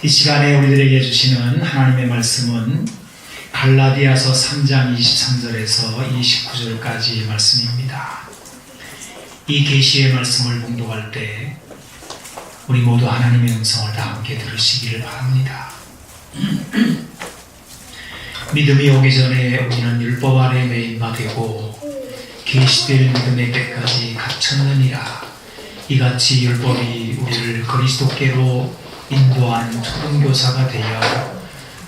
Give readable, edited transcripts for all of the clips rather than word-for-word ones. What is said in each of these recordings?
이 시간에 우리들에게 주시는 하나님의 말씀은 갈라디아서 3장 23절에서 29절까지 말씀입니다. 이 계시의 말씀을 봉독할 때 우리 모두 하나님의 음성을 다 함께 들으시기를 바랍니다. 믿음이 오기 전에 우리는 율법 아래 매인 바 되고 계시될 믿음의 때까지 갇혔느니라. 이같이 율법이 우리를 그리스도께로 인도한 초등교사가 되어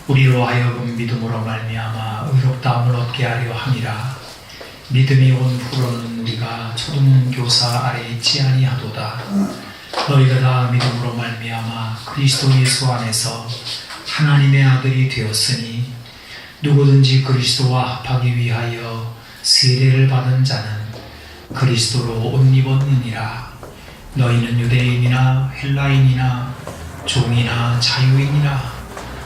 우리로 하여금 믿음으로 말미암아 의롭다함을 얻게 하려 함이라. 믿음이 온 후로는 우리가 초등교사 아래 있지 아니하도다. 너희가 다 믿음으로 말미암아 그리스도 예수 안에서 하나님의 아들이 되었으니 누구든지 그리스도와 합하기 위하여 세례를 받은 자는 그리스도로 옷 입었느니라. 너희는 유대인이나 헬라인이나 종이나 자유인이나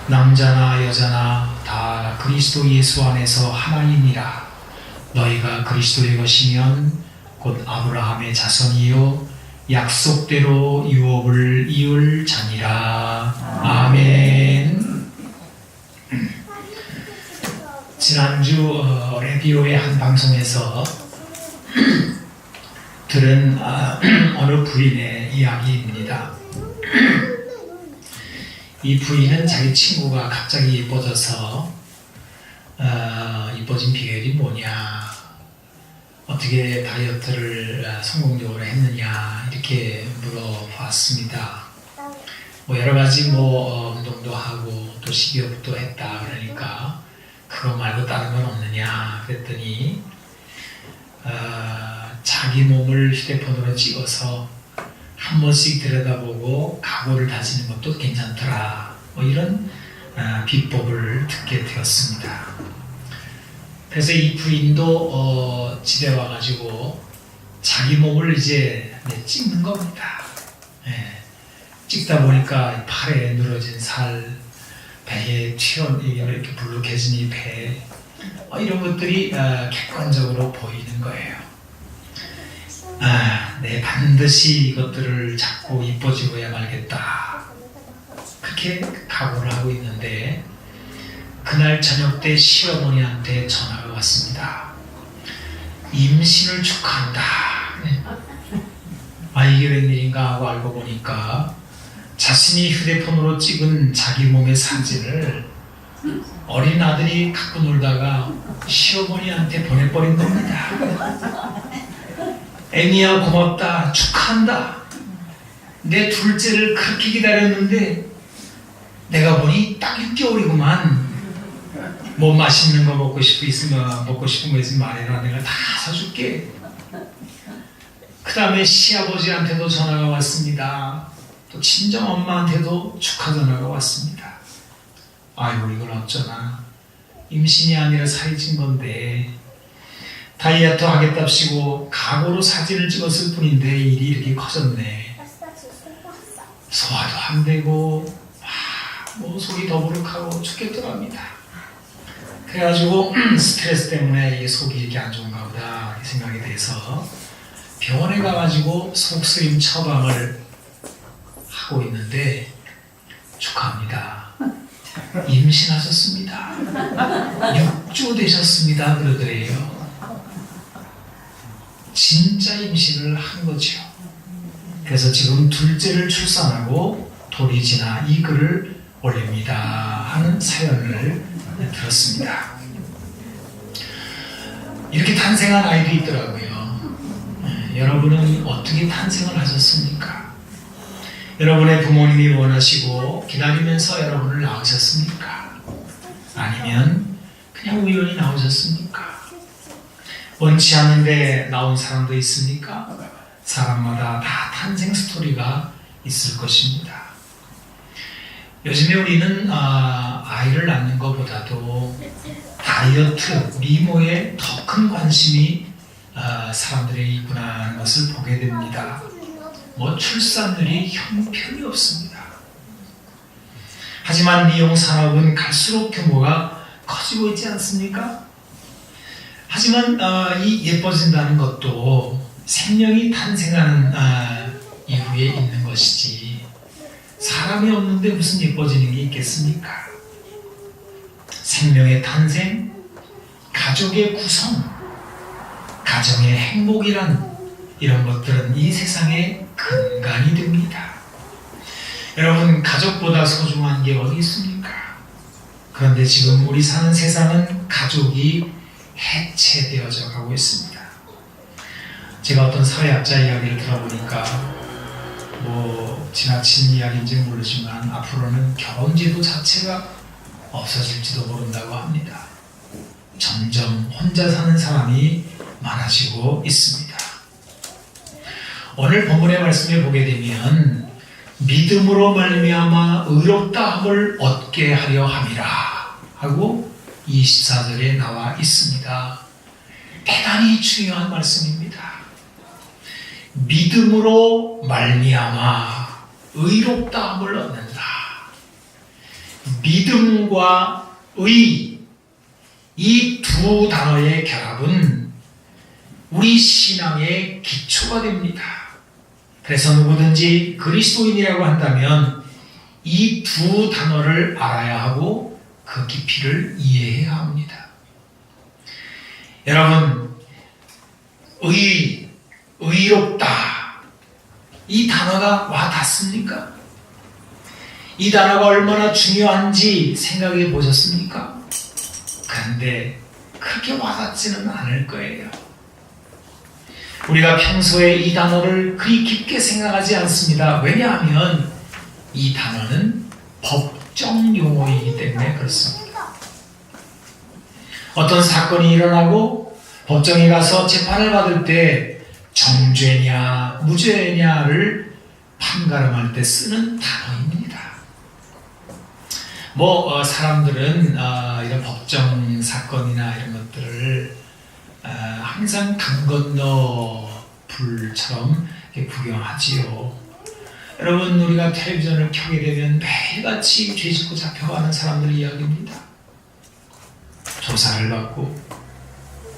남자나 여자나 다 그리스도 예수 안에서 하나이니라. 너희가 그리스도의 것이면 곧 아브라함의 자손이요 약속대로 유업을 이을 자니라. 아멘. 지난주 라디오의 한 방송에서 들은 어느 부인의 이야기입니다. 이 부인은 자기 친구가 갑자기 예뻐져서 예뻐진 비결이 뭐냐, 어떻게 다이어트를 성공적으로 했느냐 이렇게 물어봤습니다. 여러 가지 운동도 하고 또 식이요법도 했다 그러니까 그거 말고 다른 건 없느냐 그랬더니 자기 몸을 휴대폰으로 찍어서 한 번씩 들여다보고 각오를 다지는 것도 괜찮더라. 이런 비법을 듣게 되었습니다. 그래서 이 부인도 집에 와가지고 자기 몸을 이제 찍는 겁니다. 찍다 보니까 팔에 늘어진 살, 배에 튀어나온 이렇게 불룩해진 이 배, 이런 것들이 객관적으로 보이는 거예요. 반드시 이것들을 잡고 이뻐지고야 말겠다. 그렇게 각오를 하고 있는데 그날 저녁 때 시어머니한테 전화가 왔습니다. 임신을 축하한다. 이게 웬일인가 하고 알고 보니까 자신이 휴대폰으로 찍은 자기 몸의 사진을 어린 아들이 갖고 놀다가 시어머니한테 보내버린 겁니다. 애미야 고맙다, 축하한다. 내 둘째를 그렇게 기다렸는데 내가 보니 딱 6개월이구만. 맛있는 거 먹고 싶은 거 있으면 말해라. 내가 다 사줄게. 그 다음에 시아버지한테도 전화가 왔습니다. 또 친정 엄마한테도 축하 전화가 왔습니다. 아이고 이걸 어쩌나. 임신이 아니라 살이 찐 건데 다이어트 하겠답시고 각오로 사진을 찍었을 뿐인데 일이 이렇게 커졌네. 소화도 안 되고 속이 더부룩하고 죽겠더랍니다. 그래가지고 스트레스 때문에 이게 속이 이렇게 안 좋은가 보다 이 생각이 돼서 병원에 가가지고 속쓰림 처방을 하고 있는데 축하합니다. 임신하셨습니다. 6주 되셨습니다. 그러더래요. 진짜 임신을 한 거죠. 그래서 지금 둘째를 출산하고 돌이 지나 이 글을 올립니다 하는 사연을 들었습니다. 이렇게 탄생한 아이도 있더라고요. 여러분은 어떻게 탄생을 하셨습니까? 여러분의 부모님이 원하시고 기다리면서 여러분을 낳으셨습니까? 아니면 그냥 우연히 나오셨습니까? 원치 않은데 나온 사람도 있습니까? 사람마다 다 탄생 스토리가 있을 것입니다. 요즘에 우리는 아이를 낳는 것보다도 다이어트, 미모에 더 큰 관심이 사람들에게 있구나 하는 것을 보게 됩니다. 출산율이 형편이 없습니다. 하지만 미용 산업은 갈수록 규모가 커지고 있지 않습니까? 하지만 이 예뻐진다는 것도 생명이 탄생하는 이후에 있는 것이지 사람이 없는데 무슨 예뻐지는 게 있겠습니까? 생명의 탄생, 가족의 구성, 가정의 행복이란 이런 것들은 이 세상의 근간이 됩니다. 여러분, 가족보다 소중한 게 어디 있습니까? 그런데 지금 우리 사는 세상은 가족이 해체되어져 가고 있습니다. 제가 어떤 사회학자 이야기를 들어보니까 지나친 이야기인지 모르지만 앞으로는 결혼제도 자체가 없어질지도 모른다고 합니다. 점점 혼자 사는 사람이 많아지고 있습니다. 오늘 본문의 말씀을 보게 되면 믿음으로 말미암아 의롭다함을 얻게 하려 함이라 하고 24절에 나와 있습니다. 대단히 중요한 말씀입니다. 믿음으로 말미암아 의롭다함을 얻는다. 믿음과 의, 이 두 단어의 결합은 우리 신앙의 기초가 됩니다. 그래서 누구든지 그리스도인이라고 한다면 이 두 단어를 알아야 하고 그 깊이를 이해해야 합니다. 여러분, 의롭다, 이 단어가 와 닿습니까? 이 단어가 얼마나 중요한지 생각해 보셨습니까? 그런데 그렇게 와닿지는 않을 거예요. 우리가 평소에 이 단어를 그리 깊게 생각하지 않습니다. 왜냐하면 이 단어는 법정 용어이기 때문에 그렇습니다. 어떤 사건이 일어나고 법정에 가서 재판을 받을 때 정죄냐 무죄냐를 판가름할 때 쓰는 단어입니다. 사람들은 이런 법정 사건이나 이런 것들을 항상 강 건너 불처럼 구경하지요. 여러분, 우리가 텔레비전을 켜게 되면 매일같이 죄짓고 잡혀가는 사람들 이야기입니다. 조사를 받고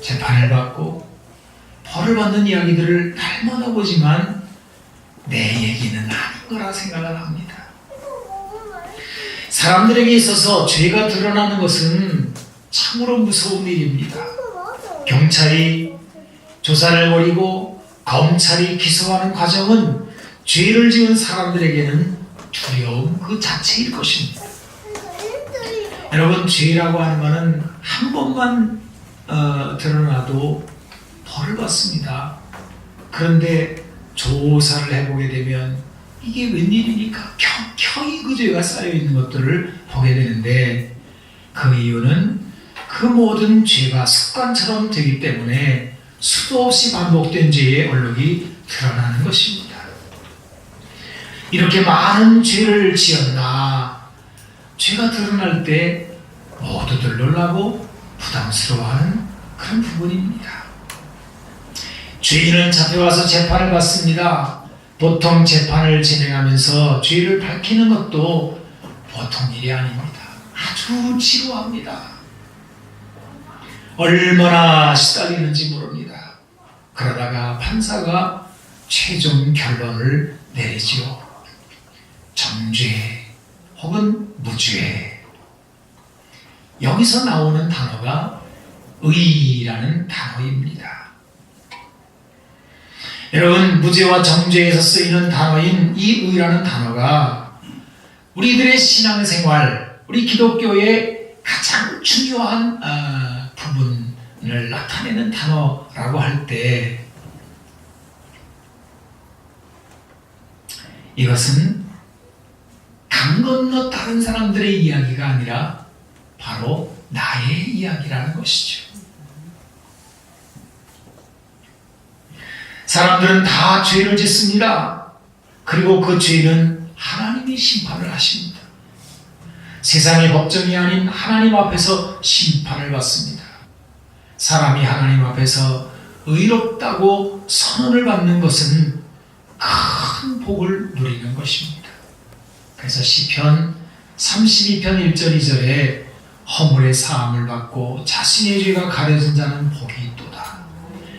재판을 받고 벌을 받는 이야기들을 날마다 보지만 내 얘기는 아닌 거라 생각을 합니다. 사람들에게 있어서 죄가 드러나는 것은 참으로 무서운 일입니다. 경찰이 조사를 벌이고 검찰이 기소하는 과정은 죄를 지은 사람들에게는 두려움 그 자체일 것입니다. 여러분, 죄라고 하는 것은 한 번만 드러나도 벌을 받습니다. 그런데 조사를 해보게 되면 이게 웬일이니까 켜켜이 그 죄가 쌓여있는 것들을 보게 되는데, 그 이유는 그 모든 죄가 습관처럼 되기 때문에 수도 없이 반복된 죄의 얼룩이 드러나는 것입니다. 이렇게 많은 죄를 지었나 죄가 드러날 때 모두들 놀라고 부담스러워하는 그런 부분입니다. 죄인은 잡혀가서 재판을 받습니다. 보통 재판을 진행하면서 죄를 밝히는 것도 보통 일이 아닙니다. 아주 지루합니다. 얼마나 시달리는지 모릅니다. 그러다가 판사가 최종 결론을 내리지요. 정죄 혹은 무죄. 여기서 나오는 단어가 의라는 단어입니다. 여러분, 무죄와 정죄에서 쓰이는 단어인 이 의라는 단어가 우리들의 신앙생활, 우리 기독교의 가장 중요한 부분을 나타내는 단어라고 할 때 이것은 강 건너 다른 사람들의 이야기가 아니라 바로 나의 이야기라는 것이죠. 사람들은 다 죄를 짓습니다. 그리고 그 죄는 하나님이 심판을 하십니다. 세상의 법정이 아닌 하나님 앞에서 심판을 받습니다. 사람이 하나님 앞에서 의롭다고 선언을 받는 것은 큰 복을 누리는 것입니다. 그래서 시편 32편 1절 2절에 허물의 사함을 받고 자신의 죄가 가려진 자는 복이 있도다.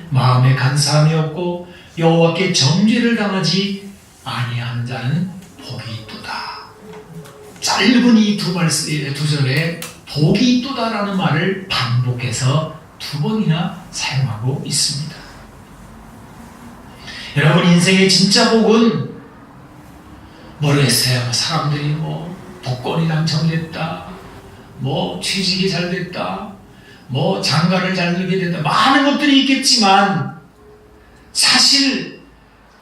마음에 간사함이 없고 여호와께 정죄를 당하지 아니하는 자는 복이 있도다. 짧은 이 두 절에 복이 있도다라는 말을 반복해서 2번이나 사용하고 있습니다. 여러분, 인생의 진짜 복은 모르겠어요. 사람들이 뭐 복권이 당첨됐다, 뭐 취직이 잘 됐다, 뭐 장가를 잘 가게 됐다, 많은 것들이 있겠지만 사실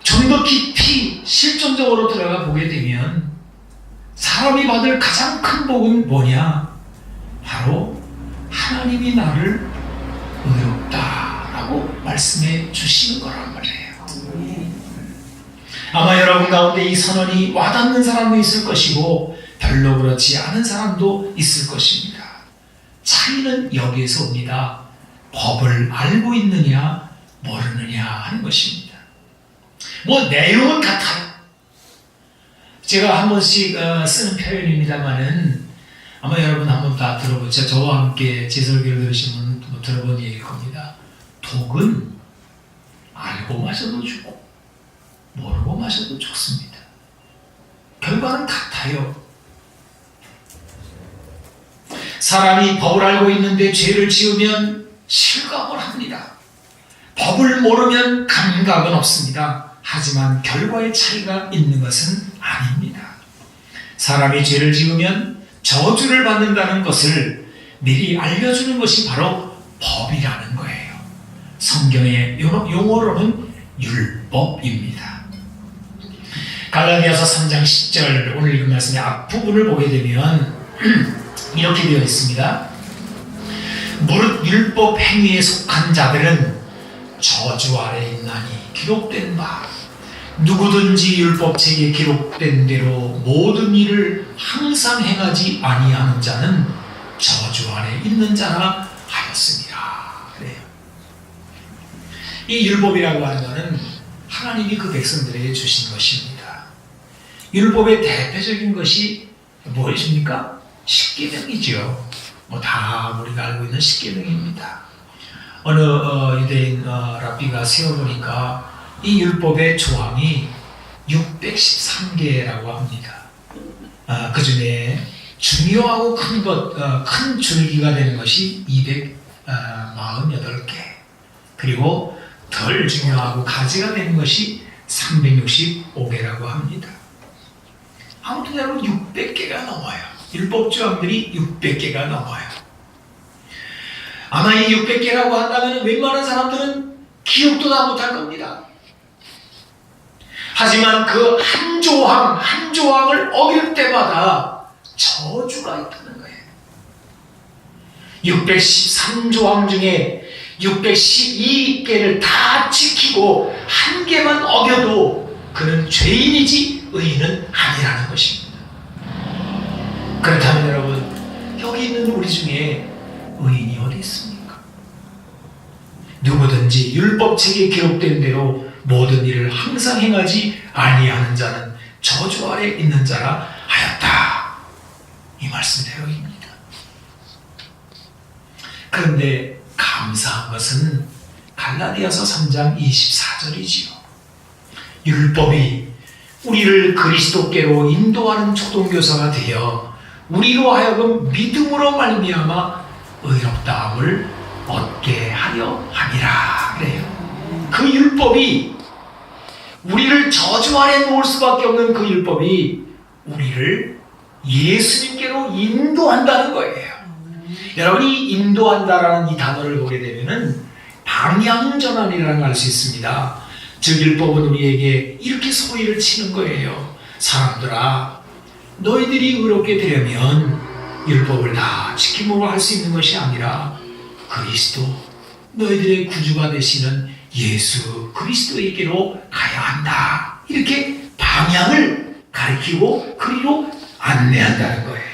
좀 더 깊이 실존적으로 들어가 보게 되면 사람이 받을 가장 큰 복은 뭐냐? 바로 하나님이 나를 의롭다라고 말씀해 주시는 거란 말이에요. 아마 여러분 가운데 이 선언이 와닿는 사람도 있을 것이고 별로 그렇지 않은 사람도 있을 것입니다. 차이는 여기에서 옵니다. 법을 알고 있느냐 모르느냐 하는 것입니다. 뭐 내용은 같아요. 제가 한 번씩 쓰는 표현입니다만은 아마 여러분 한번 다 들어보죠. 저와 함께 제 설교를 들으시면 들어본 얘기일 겁니다. 독은 알고 마셔도 좋고 모르고 마셔도 좋습니다. 결과는 같아요. 사람이 법을 알고 있는데 죄를 지으면 실감을 합니다. 법을 모르면 감각은 없습니다. 하지만 결과의 차이가 있는 것은 아닙니다. 사람이 죄를 지으면 저주를 받는다는 것을 미리 알려주는 것이 바로 법이라는 거예요. 성경의 용어로는 율법입니다. 갈라디아서 3장 10절 오늘 읽은 말씀의 앞부분을 보게 되면 이렇게 되어 있습니다. 무릇 율법 행위에 속한 자들은 저주 아래 있나니 기록된 바 누구든지 율법책에 기록된 대로 모든 일을 항상 행하지 아니하는 자는 저주 아래 있는 자라 하였습니다. 그래요. 이 율법이라고 하는 것은 하나님이 그 백성들에게 주신 것입니다. 율법의 대표적인 것이 무엇입니까? 십계명이죠. 다 우리가 알고 있는 십계명입니다. 어느 유대인 랍비가 세워보니까 이 율법의 조항이 613개라고 합니다. 그 중에 중요하고 큰 줄기가 되는 것이 248개, 그리고 덜 중요하고 가지가 되는 것이 365개라고 합니다. 아무튼 여러분 600개가 넘어요. 율법 조항들이 600개가 넘어요. 아마 이 600개라고 한다면 웬만한 사람들은 기억도 다 못할 겁니다. 하지만 그 한 조항 한 조항을 어길 때마다 저주가 있다는 거예요. 613조항 중에 612개를 다 지키고 한 개만 어겨도 그는 죄인이지 의인은 아니라는 것입니다. 그렇다면 여러분, 여기 있는 우리 중에 의인이 어디 있습니까? 누구든지 율법책에 기록된 대로 모든 일을 항상 행하지 아니하는 자는 저주 아래 있는 자라 하였다. 이 말씀대로입니다. 그런데 감사한 것은 갈라디아서 3장 24절이지요. 율법이 우리를 그리스도께로 인도하는 초동교사가 되어 우리로 하여금 믿음으로 말미암아 의롭다함을 얻게 하려 함이라 그래요. 그 율법이 우리를 저주 아래 놓을 수밖에 없는 그 율법이 우리를 예수님께로 인도한다는 거예요. 여러분이 인도한다라는 이 단어를 보게 되면은 방향전환이라는 걸 알 수 있습니다. 즉 율법은 우리에게 이렇게 소리를 치는 거예요. 사람들아, 너희들이 의롭게 되려면 율법을 다 지킴으로 할 수 있는 것이 아니라 그리스도, 너희들의 구주가 되시는 예수 그리스도에게로 가야 한다. 이렇게 방향을 가리키고 그리로 안내한다는 거예요.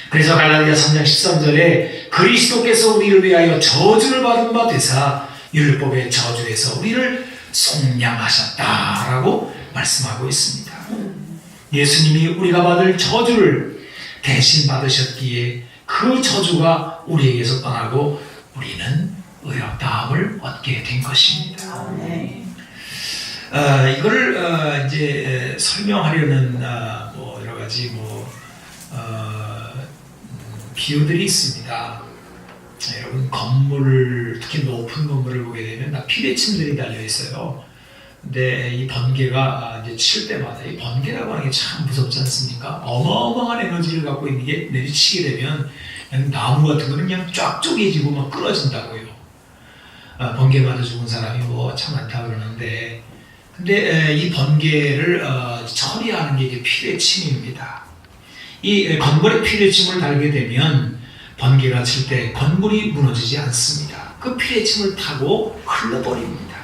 그래서 갈라디아 3장 13절에 그리스도께서 우리를 위하여 저주를 받은 바 되사 율법의 저주에서 우리를 속량하셨다라고 말씀하고 있습니다. 예수님이 우리가 받을 저주를 대신 받으셨기에 그 저주가 우리에게서 떠나고 우리는 의롭다함을 얻게 된 것입니다. 이거를 이제 설명하려는 여러 가지 비유들이 있습니다. 여러분 건물, 특히 높은 건물을 보게 되면 다 피레침들이 달려 있어요. 근데 이 번개가 이제 칠 때마다 이 번개라고 하는 게 참 무섭지 않습니까? 어마어마한 에너지를 갖고 있는 게 내리치게 되면 그냥 나무 같은 거는 그냥 쫙 쪼개지고 막 끊어진다고요. 번개 맞아 죽은 사람이 뭐 참 많다 그러는데, 근데 이 번개를 처리하는 게 이게 피레침입니다. 이 건물에 피레침을 달게 되면 번개가 칠 때 건물이 무너지지 않습니다. 그 피레침을 타고 흘러버립니다.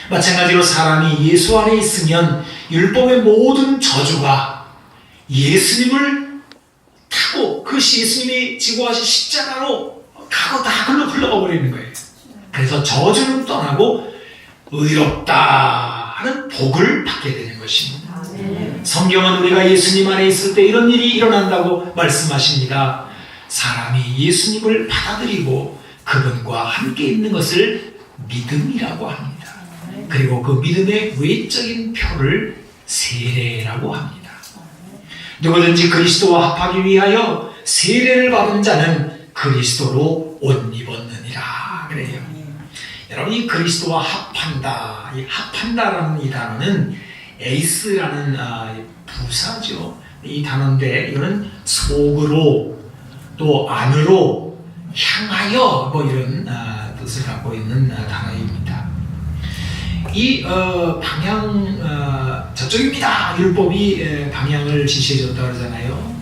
마찬가지로 사람이 예수 안에 있으면 율법의 모든 저주가 예수님을 타고, 그것이 예수님이 지고 하신 십자가로 가고 다 흘러가 버리는 거예요. 그래서 저주는 떠나고 의롭다 하는 복을 받게 되는 것입니다. 성경은 우리가 예수님 안에 있을 때 이런 일이 일어난다고 말씀하십니다. 사람이 예수님을 받아들이고 그분과 함께 있는 것을 믿음이라고 합니다. 그리고 그 믿음의 외적인 표를 세례라고 합니다. 누구든지 그리스도와 합하기 위하여 세례를 받은 자는 그리스도로 옷 입었느니라 그래요. 여러분, 이 그리스도와 합한다, 이 합한다라는 이 단어는 에이스라는 부사죠. 이 단어인데 이거는 속으로 또 안으로 향하여 뭐 이런 뜻을 갖고 있는 단어입니다. 이 방향 저쪽입니다. 율법이 방향을 지시해줬다고 그러잖아요.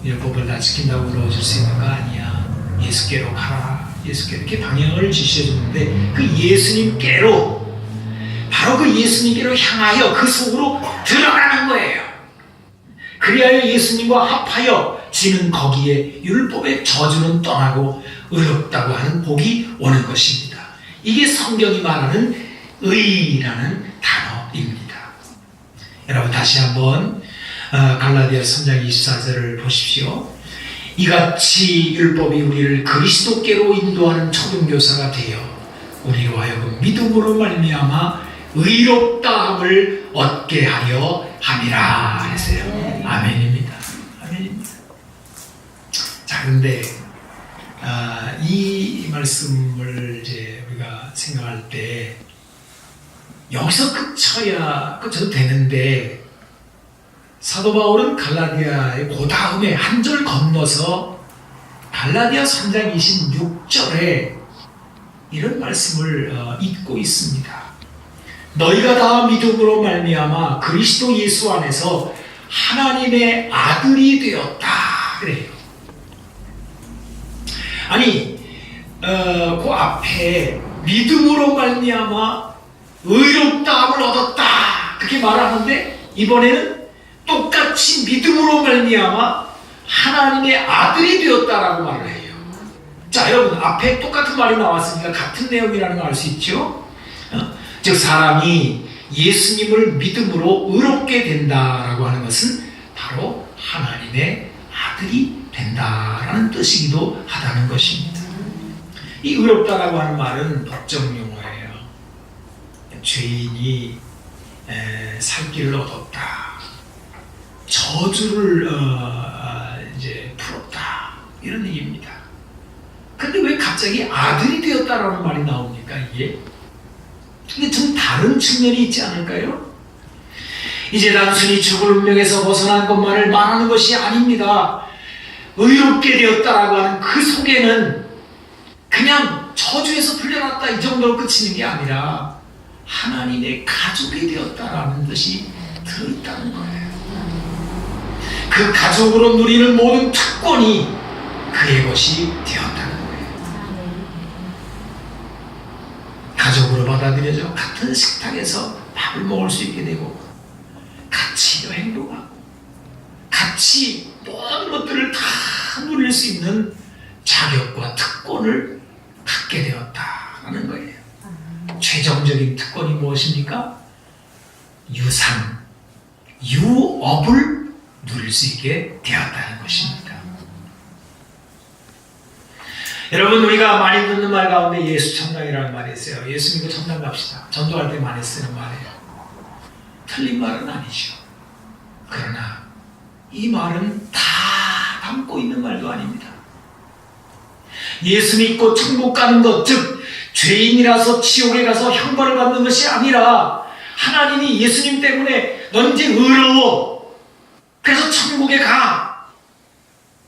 율법을 다 지킨다고 그러실 수 있는 거 아니야. 예수께로 가라. 예수께로 이렇게 방향을 지시해줬는데 그 예수님께로, 바로 그 예수님께로 향하여 그 속으로 들어가는 거예요. 그리하여 예수님과 합하여 지는 거기에 율법의 저주는 떠나고 의롭다고 하는 복이 오는 것입니다. 이게 성경이 말하는 의라는 단어입니다. 여러분, 다시 한번 갈라디아서 3장 24절을 보십시오. 이같이 율법이 우리를 그리스도께로 인도하는 초등교사가 되어 우리로 하여금 믿음으로 말미암아 의롭다함을 얻게 하려 함이라 했어요. 아멘입니다. 아멘입니다. 자, 그런데 이 말씀을 이제 우리가 생각할 때 여기서 그쳐도 되는데, 사도 바울은 갈라디아의 그 다음에 한 절 건너서 갈라디아 3장 26절에 이런 말씀을 읽고 있습니다. 너희가 다 믿음으로 말미암아 그리스도 예수 안에서 하나님의 아들이 되었다 그래요. 아니, 그 앞에 믿음으로 말미암아 의롭다함을 얻었다 그렇게 말하는데, 이번에는 똑같이 믿음으로 말미암아 하나님의 아들이 되었다라고 말을 해요. 자, 여러분, 앞에 똑같은 말이 나왔으니까 같은 내용이라는 걸 알 수 있죠. 즉 사람이 예수님을 믿음으로 의롭게 된다라고 하는 것은 바로 하나님의 아들이 된다라는 뜻이기도 하다는 것입니다. 이 의롭다라고 하는 말은 법정 용어예요. 죄인이 살 길을 얻었다, 저주를 이제 풀었다, 이런 얘기입니다. 근데 왜 갑자기 아들이 되었다라는 말이 나옵니까? 이게 근데 좀 다른 측면이 있지 않을까요? 이제 단순히 죽을 운명에서 벗어난 것만을 말하는 것이 아닙니다. 의롭게 되었다라고 하는 그 속에는 그냥 저주에서 풀려났다 이 정도로 그치는 게 아니라 하나님의 가족이 되었다라는 뜻이 들어있다는 거예요. 그 가족으로 누리는 모든 특권이 그의 것이 되었다는 거예요. 가족으로 받아들여져 같은 식탁에서 밥을 먹을 수 있게 되고, 같이 여행도 가고, 같이 모든 것들을 다 누릴 수 있는 자격과 특권을 갖게 되었다는 거예요. 최종적인 특권이 무엇입니까? 유산, 유업을 누릴 수 있게 되었다는 것입니다. 여러분, 우리가 많이 듣는 말 가운데 예수 천당이라는 말이 있어요. 예수 믿고 천당 갑시다. 전도할 때 많이 쓰는 말이에요. 틀린 말은 아니죠. 그러나 이 말은 다 담고 있는 말도 아닙니다. 예수 믿고 천국 가는 것, 즉 죄인이라서 지옥에 가서 형벌을 받는 것이 아니라 하나님이 예수님 때문에 넌 이제 의로워, 그래서 천국에 가,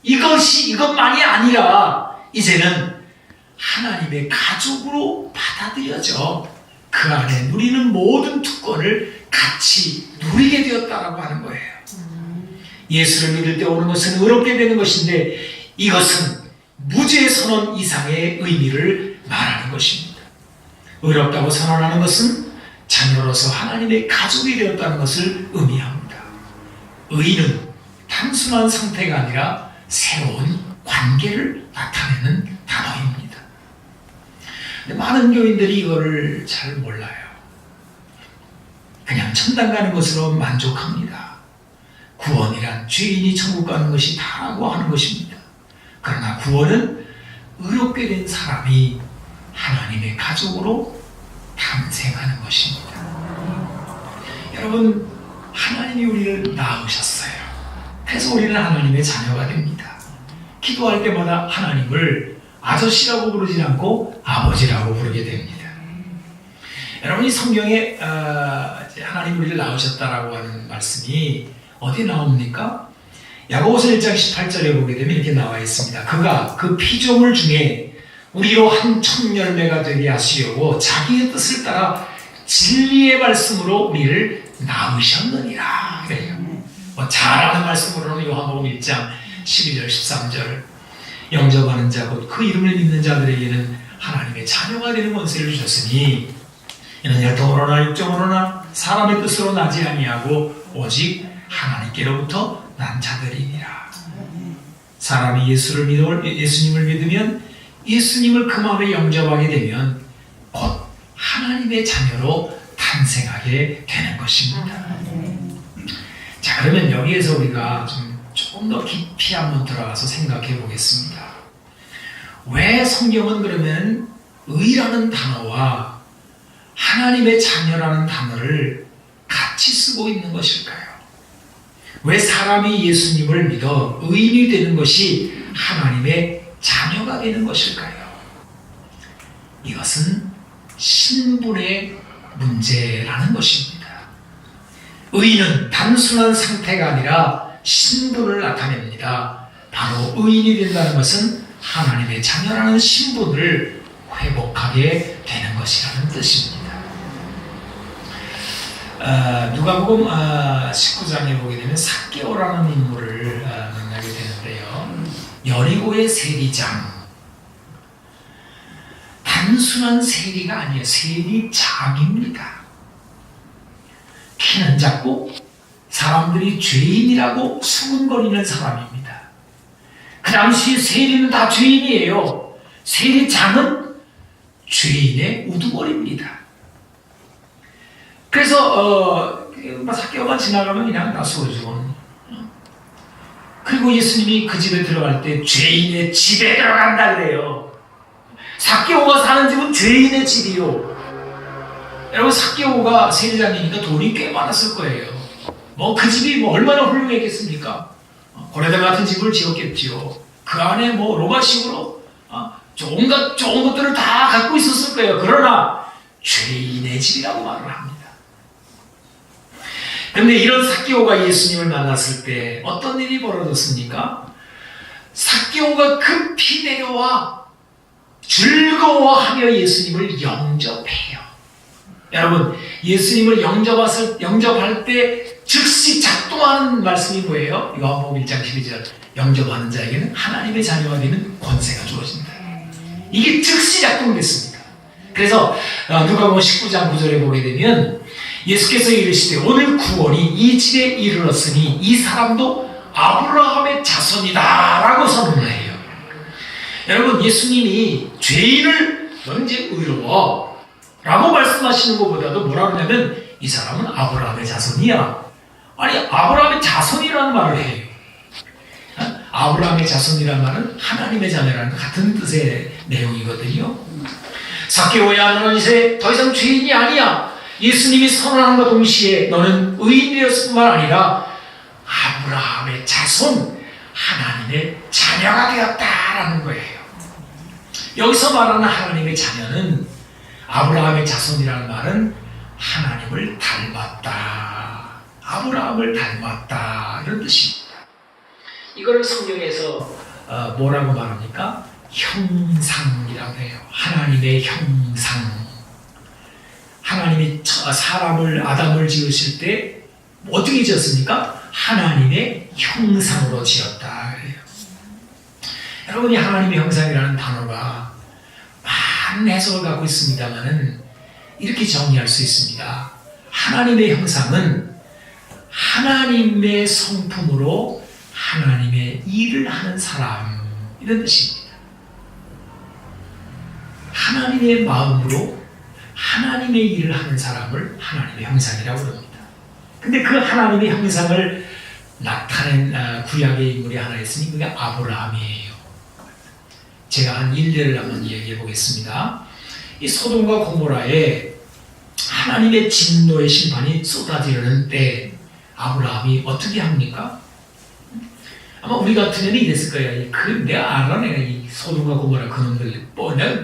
이것만이 아니라 이제는 하나님의 가족으로 받아들여져 그 안에 누리는 모든 특권을 같이 누리게 되었다라고 하는 거예요. 예수를 믿을 때 오는 것은 의롭게 되는 것인데, 이것은 무죄 선언 이상의 의미를 말하는 것입니다. 의롭다고 선언하는 것은 자녀로서 하나님의 가족이 되었다는 것을 의미합니다. 의는 단순한 상태가 아니라 새로운 관계를 나타내는 단어입니다. 근데 많은 교인들이 이거를 잘 몰라요. 그냥 천당 가는 것으로 만족합니다. 구원이란 죄인이 천국 가는 것이 다라고 하는 것입니다. 그러나 구원은 의롭게 된 사람이 하나님의 가족으로 탄생하는 것입니다. 여러분, 하나님이 우리를 낳으셨어요. 그래서 우리는 하나님의 자녀가 됩니다. 기도할 때마다 하나님을 아저씨라고 부르지 않고 아버지라고 부르게 됩니다. 여러분이 성경에 하나님 우리를 낳으셨다라고 하는 말씀이 어디 나옵니까? 야고보서 1장 18절에 보게 되면 이렇게 나와 있습니다. 그가 그 피조물 중에 우리로 한 첫 열매가 되게 하시려고 자기의 뜻을 따라 진리의 말씀으로 우리를 낳으셨느니라. 그래요. 잘 아는 말씀으로는 요한복음 1장 12절 13절 영접하는 자 곧 그 이름을 믿는 자들에게는 하나님의 자녀가 되는 권세를 주셨으니 이는 혈통으로나 육정으로나 사람의 뜻으로 나지 아니하고 오직 하나님께로부터 난 자들이니라. 사람이 예수님을 믿으면, 예수님을 그 마음에 영접하게 되면 곧 하나님의 자녀로 탄생하게 되는 것입니다. 자, 그러면 여기에서 우리가 조금 더 깊이 한번 들어가서 생각해 보겠습니다. 왜 성경은 그러면 의라는 단어와 하나님의 자녀라는 단어를 같이 쓰고 있는 것일까요? 왜 사람이 예수님을 믿어 의인이 되는 것이 하나님의 자녀가 되는 것일까요? 이것은 신분의 문제라는 것입니다. 의인은 단순한 상태가 아니라 신분을 나타냅니다. 바로 의인이 된다는 것은 하나님의 자녀라는 신분을 회복하게 되는 것이라는 뜻입니다. 누가복음 19장에 보게 되면 삭개오라는 인물을 만나게 되는데요. 여리고의 세리장, 단순한 세리가 아니에요. 세리장입니다. 키는 작고 사람들이 죄인이라고 수군거리는 사람입니다. 그 당시 세리는 다 죄인이에요. 세리장은 죄인의 우두머리입니다. 그래서 삭개오만 지나가면 그냥 나서죠. 그리고 예수님이 그 집에 들어갈 때 죄인의 집에 들어간다 그래요. 삭개오가 사는 집은 죄인의 집이요. 여러분, 삭개오가 세리장이니까 돈이 꽤 많았을 거예요. 그 집이 얼마나 훌륭했겠습니까? 고레들 같은 집을 지었겠지요. 그 안에 로마식으로 온갖 좋은 것들을 다 갖고 있었을 거예요. 그러나 죄인의 집이라고 말을 합니다. 그런데 이런 삭개오가 예수님을 만났을 때 어떤 일이 벌어졌습니까? 삭개오가 급히 내려와 즐거워하며 예수님을 영접해요. 여러분, 예수님을 영접할 때 즉시 작동하는 말씀이 뭐예요? 요한복음 1장 12절 영접하는 자에게는 하나님의 자녀가 되는 권세가 주어진다. 이게 즉시 작동됐습니다. 그래서 누가복음 19장 9절에 보게 되면 예수께서 이르시되 오늘 구원이 이 집에 이르렀으니 이 사람도 아브라함의 자손이다 라고 선언을 해요. 여러분, 예수님이 죄인을 넌 이제 의로워 라고 말씀하시는 것보다도 뭐라 그러냐면 이 사람은 아브라함의 자손이야. 아니, 아브라함의 자손이라는 말을 해요. 아브라함의 자손이라는 말은 하나님의 자녀라는 같은 뜻의 내용이거든요. 삭개오야, 너는 이제 더 이상 죄인이 아니야. 예수님이 선언함과 동시에 너는 의인이 되었을 뿐만 아니라 아브라함의 자손, 하나님의 자녀가 되었다라는 거예요. 여기서 말하는 하나님의 자녀는, 아브라함의 자손이라는 말은 하나님을 닮았다, 아브라함을 닮았다, 이런 뜻입니다. 이걸 성경에서 뭐라고 말합니까? 형상이라고 해요. 하나님의 형상. 하나님이 사람을, 아담을 지으실 때 어떻게 지었습니까? 하나님의 형상으로 지었다 그래요. 여러분이 하나님의 형상이라는 단어가 많은 해석을 갖고 있습니다만은 이렇게 정의할 수 있습니다. 하나님의 형상은 하나님의 성품으로 하나님의 일을 하는 사람, 이런 뜻입니다. 하나님의 마음으로 하나님의 일을 하는 사람을 하나님의 형상이라고 합니다. 근데 그 하나님의 형상을 나타낸 구약의 인물이 하나 있으니 그게 아브라함이에요. 제가 한 일례를 한번 얘기해 보겠습니다. 이 소돔과 고모라에 하나님의 진노의 심판이 쏟아지려는 때 아브라함이 어떻게 합니까? 아마 우리 같으면 이랬을 거예요. 내가 알아, 내가 이 소돔과 고모라 그놈들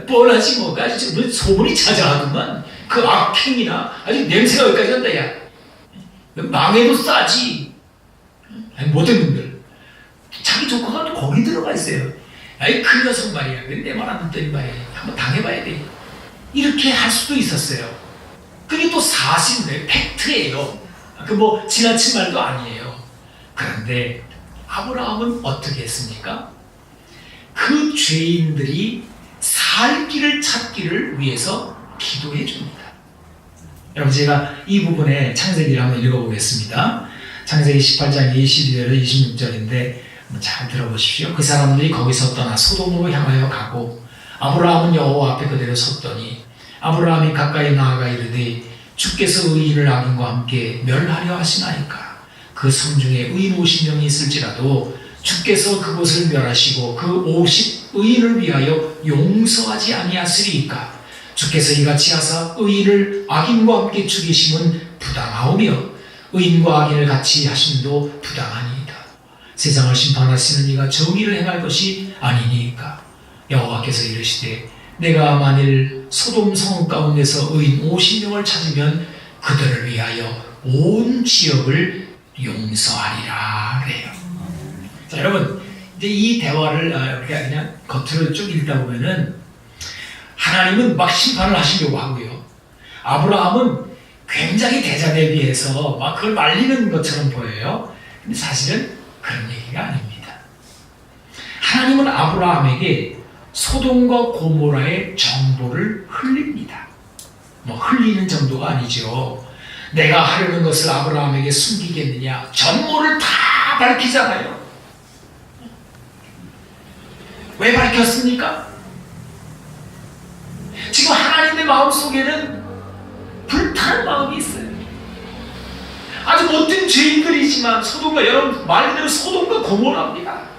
뻔하지 뭐가 아주 소문이 자자하더만 그 악행이나 아주 냄새가 여기까지 난다. 야, 망해도 싸지. 못된 놈들. 자기 조카가 또 거기 들어가 있어요. 아이 그 녀석 말이야. 내 말 안 듣더니 말이야. 한번 당해봐야 돼. 이렇게 할 수도 있었어요. 그게 또 사실이에요. 팩트예요. 그 뭐 지나친 말도 아니에요. 그런데 아브라함은 어떻게 했습니까? 그 죄인들이 살 길을 찾기를 위해서 기도해 줍니다. 여러분, 제가 이 부분에 창세기를 한번 읽어보겠습니다. 창세기 18장 22절에서 26절인데 잘 들어보십시오. 그 사람들이 거기서 떠나 소돔으로 향하여 가고 아브라함은 여호와 앞에 그대로 섰더니 아브라함이 가까이 나아가 이르되 주께서 의인을 악인과 함께 멸하려 하시나이까. 그 성 중에 의인 50명이 있을지라도 주께서 그곳을 멸하시고 그 50 의인을 위하여 용서하지 아니하시리이까. 주께서 이같이 하사 의인을 악인과 함께 죽이심은 부당하오며 의인과 악인을 같이 하심도 부당하니이다. 세상을 심판하시는 이가 정의를 행할 것이 아니니까. 여호와께서 이르시되 내가 만일 소돔 성 가운데서 의인 50명을 찾으면 그들을 위하여 온 지역을 용서하리라 그래요. 자, 여러분, 이제 이 대화를 우리가 그냥 겉으로 쭉 읽다 보면은 하나님은 막 심판을 하시려고 하고요. 아브라함은 굉장히 대자에 비해서 막 그걸 말리는 것처럼 보여요. 근데 사실은 그런 얘기가 아닙니다. 하나님은 아브라함에게 소돔과 고모라의 정보를 흘립니다. 뭐 흘리는 정도가 아니죠. 내가 하려는 것을 아브라함에게 숨기겠느냐? 전모를 다 밝히잖아요. 왜 밝혔습니까? 지금 하나님의 마음속에는 불타는 마음이 있어요. 아주 못된 죄인들이지만 소돔과, 여러분 말 그대로 소돔과 고모라입니다.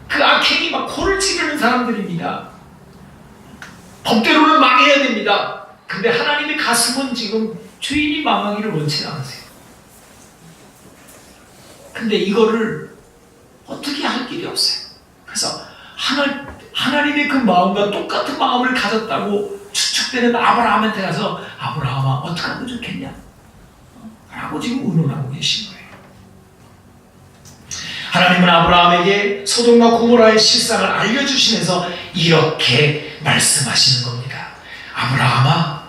그 악행이 막 코를 찌르는 사람들입니다. 법대로는 망해야 됩니다. 근데 하나님의 가슴은 지금 죄인이 망하기를 원치 않으세요. 근데 이거를 어떻게 할 길이 없어요. 그래서 하나님의 그 마음과 똑같은 마음을 가졌다고 추측되는 아브라함한테 가서 아브라함아 어떻게 하면 좋겠냐? 라고 지금 의논하고 계신 거예요. 하나님은 아브라함에게 소돔과 고모라의 실상을 알려주시면서 이렇게 말씀하시는 겁니다. 아브라함아,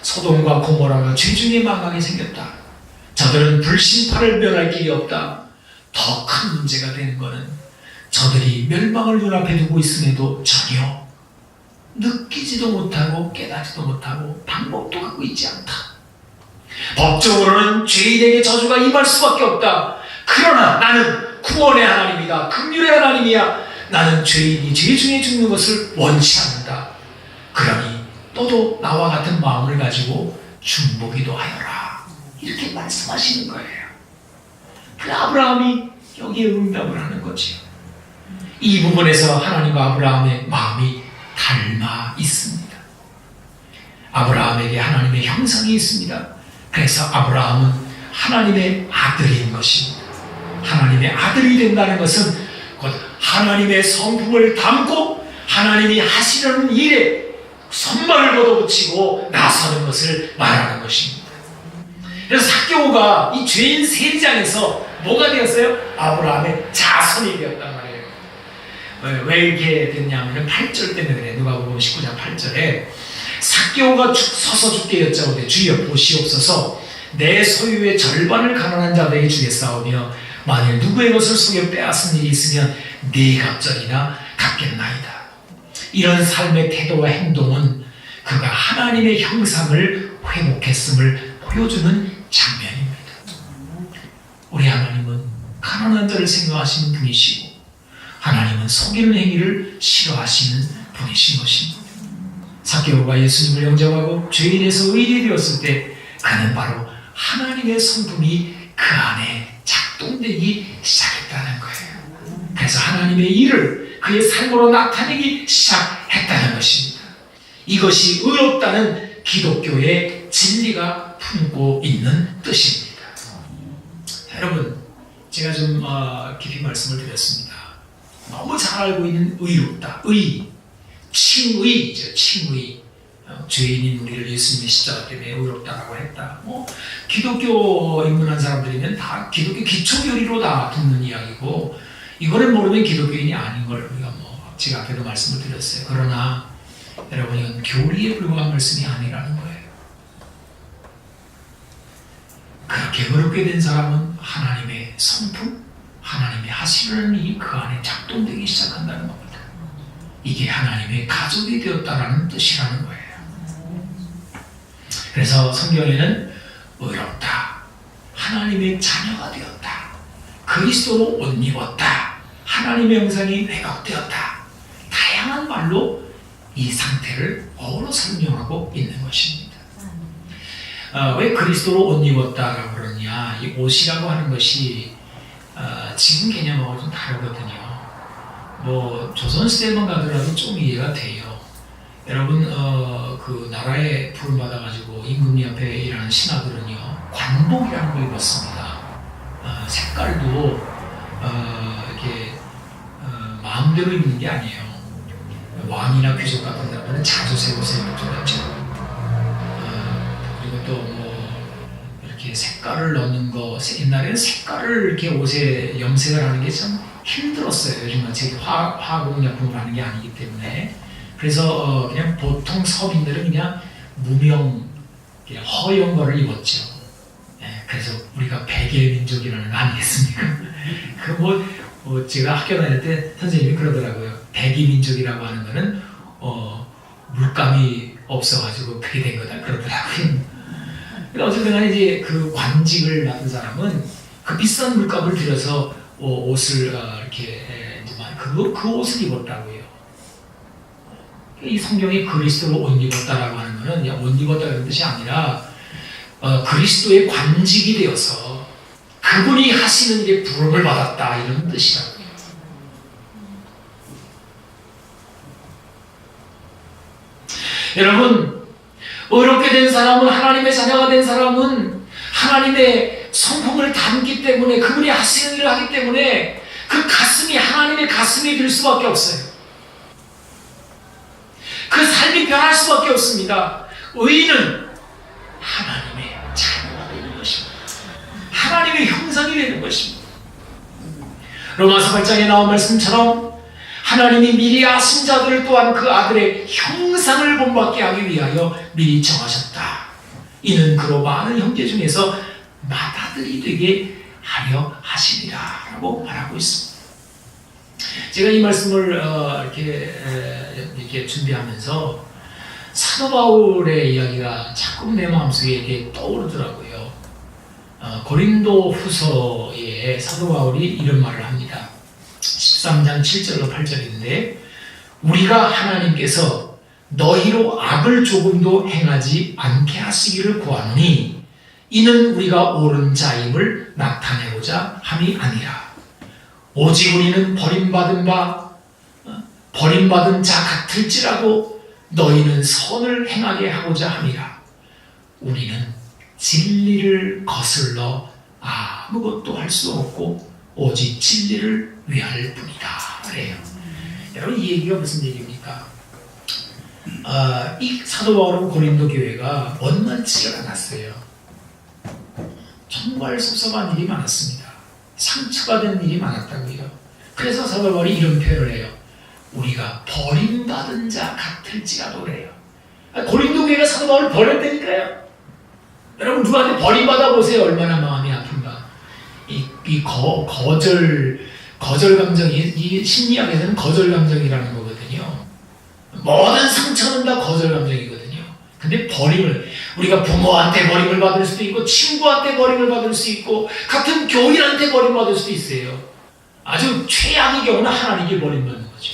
소돔과 고모라가 죄 중에 망하게 생겼다. 저들은 불신파를 멸할 길이 없다. 더 큰 문제가 되는 것은 저들이 멸망을 눈앞에 두고 있음에도 전혀 느끼지도 못하고 깨닫지도 못하고 방법도 갖고 있지 않다. 법적으로는 죄인에게 저주가 임할 수밖에 없다. 그러나 나는 구원의 하나님이다. 긍휼의 하나님이야. 나는 죄인이 죄 중에 죽는 것을 원치 않는다. 그러니 너도 나와 같은 마음을 가지고 중보기도 하여라. 이렇게 말씀하시는 거예요. 그 아브라함이 여기에 응답을 하는 거죠. 이 부분에서 하나님과 아브라함의 마음이 닮아 있습니다. 아브라함에게 하나님의 형상이 있습니다. 그래서 아브라함은 하나님의 아들인 것입니다. 하나님의 아들이 된다는 것은 곧 하나님의 성품을 담고 하나님이 하시려는 일에 손발을 걷어붙이고 나서는 것을 말하는 것입니다. 그래서 삭개오가 이 죄인 세리장에서 뭐가 되었어요? 아브라함의 자손이 되었단 말이에요. 왜 이렇게 됐냐면 8절 때문에 그래. 누가복음 19장 8절에 삭개오가 서서 주께 여짜오되 주여 보시옵소서 내 소유의 절반을 가난한 자들에게 주겠사오며 만일 누구의 것을 속여 빼앗은 일이 있으면 네 갑절이나 갚겠나이다. 이런 삶의 태도와 행동은 그가 하나님의 형상을 회복했음을 보여주는 장면입니다. 우리 하나님은 가난한 자를 생각하시는 분이시고 하나님은 속이는 행위를 싫어하시는 분이신 것입니다. 삭개오가 예수님을 영접하고 죄인에서 의인이 되었을 때 그는 바로 하나님의 성품이 그 안에 작동되기 시작했다는 거예요. 그래서 하나님의 일을 그의 삶으로 나타내기 시작했다는 것입니다. 이것이 의롭다는 기독교의 진리가 품고 있는 뜻입니다. 여러분, 제가 좀 깊이 말씀을 드렸습니다. 너무 잘 알고 있는 의롭다, 칭의죠, 칭의. 죄인인 우리를 예수님의 십자가 때문에 의롭다라고 했다. 기독교 입문한 사람들이면 다 기독교 기초교리로 다 듣는 이야기고 이거를 모르면 기독교인이 아닌 걸 우리가 제가 앞에도 말씀을 드렸어요. 그러나 여러분 이건 교리에 불과한 말씀이 아니라는 거예요. 그렇게 어렵게 된 사람은 하나님의 성품, 하나님이 하시려는 일이 그 안에 작동되기 시작한다는 겁니다. 이게 하나님의 가족이 되었다라는 뜻이라는 거예요. 그래서 성경에는 의롭다, 하나님의 자녀가 되었다, 그리스도로 옷 입었다, 하나님의 형상이 회복되었다, 다양한 말로 이 상태를 어로 설명하고 있는 것입니다. 왜 그리스도로 옷 입었다라고 그러냐? 이 옷이라고 하는 것이 지금 개념하고 좀 다르거든요. 조선시대만 가더라도 좀 이해가 돼요. 여러분 그 나라에 부름받아가지고 임금님 앞에 일하는 신하들은요 관복이라는 걸 입었습니다. 색깔도 이렇게 마음대로 입는 게 아니에요. 왕이나 귀족 같은 사람들은 자주색 옷을 입었죠. 그리고 또 이렇게 색깔을 넣는 거, 옛날에는 색깔을 이렇게 옷에 염색을 하는 게 참 힘들었어요. 요즘은 제가 화공약품을 하는 게 아니기 때문에. 그래서 그냥 보통 서민들은 그냥 무명, 허연 거를 입었죠. 그래서 우리가 백의 민족이라는 거 아니겠습니까? 제가 학교 다닐 때 선생님이 그러더라고요. 백의 민족이라고 하는 거는 물감이 없어가지고 그게 된 거다 그러더라고요. 어쨌든 간에 이제 그 관직을 맡은 사람은 그 비싼 물감을 들여서 옷을 이렇게 그 옷을 입었다고요. 이 성경이 그리스도로 옷 입었다라고 하는 것은 옷 입었다는 뜻이 아니라 그리스도의 관직이 되어서 그분이 하시는 일에 부름을 받았다 이런 뜻이라고요. 여러분, 의롭게 된 사람은, 하나님의 자녀가 된 사람은 하나님의 성품을 담기 때문에, 그분이 하시는 일을 하기 때문에 그 가슴이 하나님의 가슴이 될 수밖에 없어요. 그 삶이 변할 수밖에 없습니다. 의인은 하나님의 자녀가 되는 것입니다. 하나님의 형상이 되는 것입니다. 로마서 8장에 나온 말씀처럼 하나님이 미리 아신 자들을 또한 그 아들의 형상을 본받게 하기 위하여 미리 정하셨다. 이는 그로 많은 형제 중에서 맏아들이 되게 하려 하시리라 라고 말하고 있습니다. 제가 이 말씀을 이렇게 준비하면서 사도 바울의 이야기가 자꾸 내 마음속에 이렇게 떠오르더라고요. 고린도 후서에 사도 바울이 이런 말을 합니다. 13장 7절로 8절인데 우리가 하나님께서 너희로 악을 조금도 행하지 않게 하시기를 구하노니 이는 우리가 옳은 자임을 나타내고자 함이 아니라 오직 우리는 버림받은 자 같을지라도 너희는 선을 행하게 하고자 함이라. 우리는 진리를 거슬러 아무것도 할 수 없고 오직 진리를 위할 뿐이다 그래요. 여러분 이 얘기가 무슨 얘기입니까? 이 사도 바울은 고린도 교회가 원만치가 않았어요. 정말 섭섭한 일이 많았습니다. 상처받은 일이 많았다고요. 그래서 사도 바울이 이런 표현을 해요. 우리가 버림받은 자 같을지라도 그래요. 고린도 교회가 사도 바울을 버렸다니까요. 여러분 누구한테 버림받아 보세요. 얼마나 마음이 아픈가. 이 거절 감정이, 이 심리학에서는 거절 감정이라는 거거든요. 모든 상처는 다 거절 감정이거든요. 근데 버림을, 우리가 부모한테 버림을 받을 수도 있고 친구한테 버림을 받을 수 있고 같은 교인한테 버림받을 수도 있어요. 아주 최악의 경우는 하나님께 버림받는 거죠.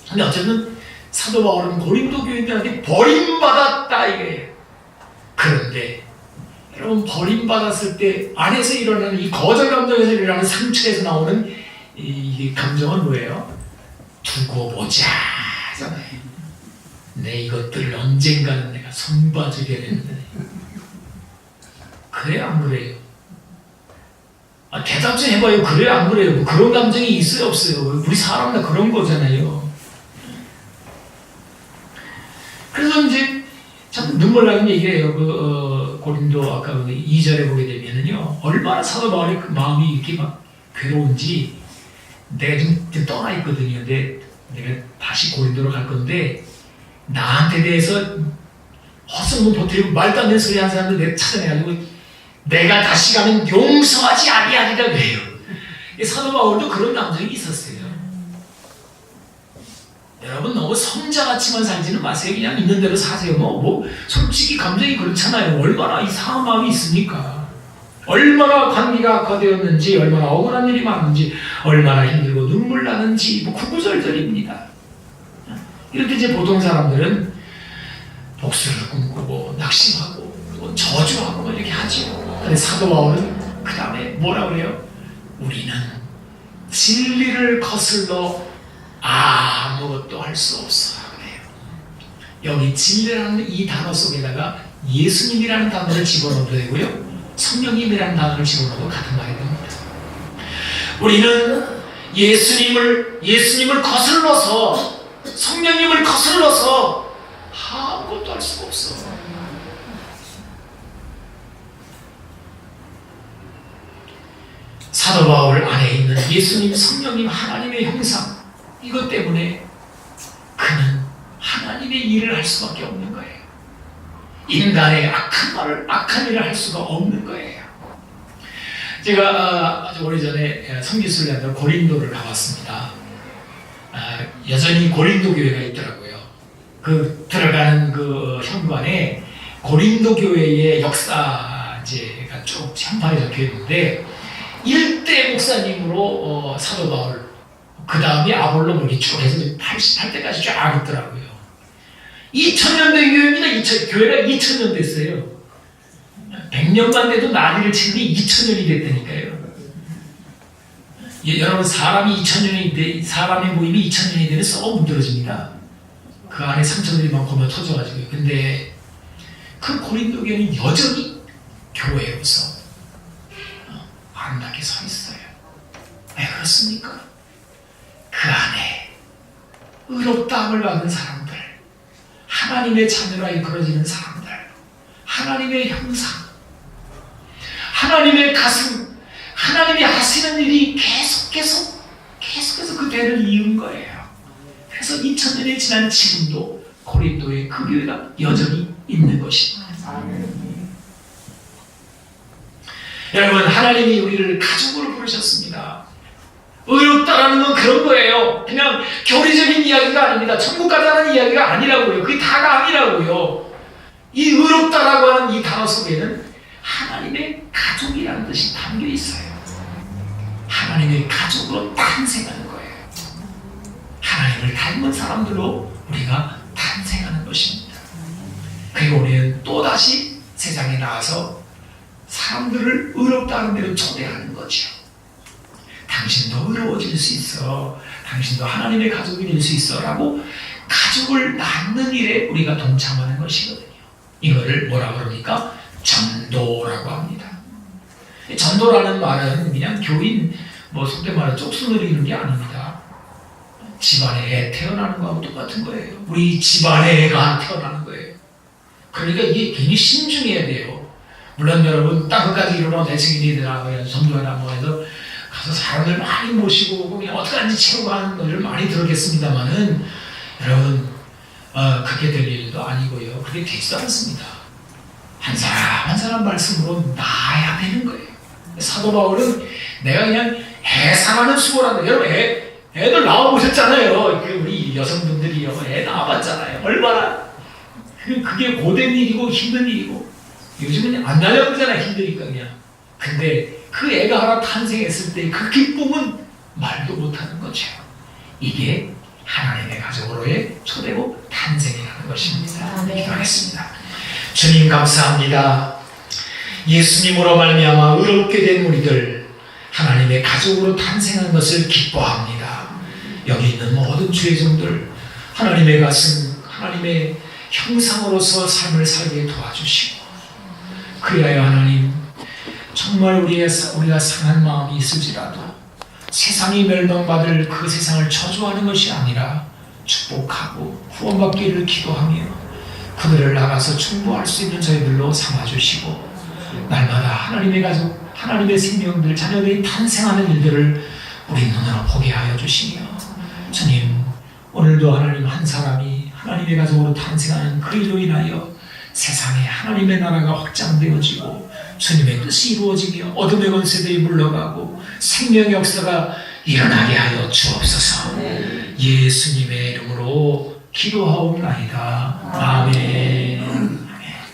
근데 어쨌든 사도 바울은 고린도 교인들한테 버림받았다 이거예요. 그런데 여러분 버림받았을 때 안에서 일어나는 이 거절 감정에서 일어나는 상처에서 나오는 이 감정은 뭐예요? 두고 보자 잖아요. 내 이것들을 언젠가는 내가 손봐주게 되는데 그래 안 그래요? 대답 좀 해봐요. 그래 안 그래요? 뭐 그런 감정이 있어요 없어요? 우리 사람 다 그런 거잖아요. 그래서 이제 참 눈물 나는 얘기예요. 고린도 아까 2절에 보게 되면은요, 얼마나 사도 바울의 그 마음이 이렇게 막 괴로운지. 내가 좀 떠나 있거든요. 내가 다시 고린도로 갈 건데 나한테 대해서 헛소문 버티고 말도 안 되는 소리 하는 사람들 내가 찾아내가지고 내가 다시 가면 용서하지 아니하리라 그래요. 사도 바울도 그런 감정이 있었어요. 여러분 너무 성자같이만 살지는 마세요. 그냥 있는 대로 사세요. 솔직히 감정이 그렇잖아요. 얼마나 이상한 마음이 있습니까? 얼마나 관계가 악화되었는지, 얼마나 억울한 일이 많은지, 얼마나 힘들고 눈물 나는지 구구절절입니다. 이렇게 이제 보통 사람들은 복수를 꿈꾸고 낙심하고 저주하고 이렇게 하죠. 근데 사도 바울은 그 다음에 뭐라 그래요? 우리는 진리를 거슬러 아무것도 할 수 없어 그래요. 여기 진리라는 이 단어 속에다가 예수님이라는 단어를 집어넣어도 되고요, 성령님이라는 단어를 집어넣어도 같은 말이 됩니다. 우리는 예수님을 거슬러서, 성령님을 거슬러서 아무것도 할 수가 없어. 사도 바울 안에 있는 예수님, 성령님, 하나님의 형상, 이것 때문에 그는 하나님의 일을 할 수밖에 없는 거예요. 인간의 악한 일을 할 수가 없는 거예요. 제가 아주 오래전에 선교수를 하다 고린도를 가봤습니다. 여전히 고린도 교회가 있더라고요. 들어가는 그 현관에 고린도 교회의 역사가 쭉 현판에 적혀 있는데, 1대 목사님으로 사도 바울, 그 다음에 아볼로 이렇게 쭉 해서 88대까지 쫙 있더라고요. 2000년대 교회입니다. 교회가 2000년 됐어요. 100년만 돼도 난리를 치는데 2000년이 됐다니까요. 여러분, 사람의 모임이 2000년이 되면 썩어 문드러집니다. 그 안에 상처들이 막 보면 터져가지고요. 근데 그 고린도 교회는 여전히 교회로서 아름답게 서 있어요. 왜 그렇습니까? 그 안에 의롭다함을 받은 사람들, 하나님의 자녀라 이끌어지는 사람들, 하나님의 형상, 하나님의 가슴, 하나님이 하시는 일이 계속해서 그 대를 이은 거예요. 그래서 2000년이 지난 지금도 고린도의 그 교회가 여전히 있는 것입니다. 여러분, 하나님이 우리를 가족으로 부르셨습니다. 의롭다라는 건 그런 거예요. 그냥 교리적인 이야기가 아닙니다. 천국 가자는 이야기가 아니라고요. 그게 다가 아니라고요. 이 의롭다라고 하는 이 단어 속에는 하나님의 가족이라는 뜻이 담겨 있어요. 하나님의 가족으로 탄생하는 거예요. 하나님을 닮은 사람들로 우리가 탄생하는 것입니다. 그리고 우리는 또다시 세상에 나와서 사람들을 의롭다는 대로 초대하는 거죠. 당신도 의로워질 수 있어. 당신도 하나님의 가족이 될 수 있어. 라고 가족을 낳는 일에 우리가 동참하는 것이거든요. 이거를 뭐라고 그럽니까? 전도라고 합니다. 전도라는 말은 그냥 교인 뭐 속된 말로 쪽수너리는 게 아닙니다. 집안에 애 태어나는 거하고 똑같은 거예요. 우리 집안에 애가 태어나는 거예요. 그러니까 이게 굉장히 신중해야 돼요. 물론 여러분 땅끝까지 이르러 내 증인이 되라 전도해라 뭐 해서 가서 사람들 많이 모시고 그냥 어떡하는지 채우고 하는 것을 많이 들었겠습니다만은 여러분 그렇게 될 일도 아니고요. 그렇게 되지도 않습니다. 한 사람 한 사람 말씀으로 나아야 되는 거예요. 사도 바울은 내가 그냥 해산하는 수고란다. 여러분 애들 낳아보셨잖아요. 우리 여성분들이요. 애 낳아봤잖아요. 얼마나 그게 고된 일이고 힘든 일이고 요즘은 안 나려고 그러잖아요. 힘드니까 그냥. 근데 그 애가 하나 탄생했을 때 그 기쁨은 말도 못하는 거죠. 이게 하나님의 가족으로의 초대고 탄생이라는 것입니다. 기도하겠습니다. 주님 감사합니다. 예수님으로 말미암아 의롭게 된 우리들 하나님의 가족으로 탄생한 것을 기뻐합니다. 여기 있는 모든 주의 종들 하나님의 가슴 하나님의 형상으로서 삶을 살게 도와주시고 그리하여 하나님 정말 우리가 상한 마음이 있을지라도 세상이 멸망받을 그 세상을 저주하는 것이 아니라 축복하고 후원받기를 기도하며 그들을 나가서 충고할 수 있는 저희들로 삼아주시고 날마다 하나님의 가족, 하나님의 생명들, 자녀들이 탄생하는 일들을 우리 눈으로 보게 하여 주시며 주님 오늘도 하나님 한 사람이 하나님의 가족으로 탄생하는 그 일로 인하여 세상에 하나님의 나라가 확장되어지고 주님의 뜻이 이루어지며 어둠의 권세들이 물러가고 생명의 역사가 일어나게 하여 주옵소서. 예수님의 이름으로 기도하옵나이다. 아멘.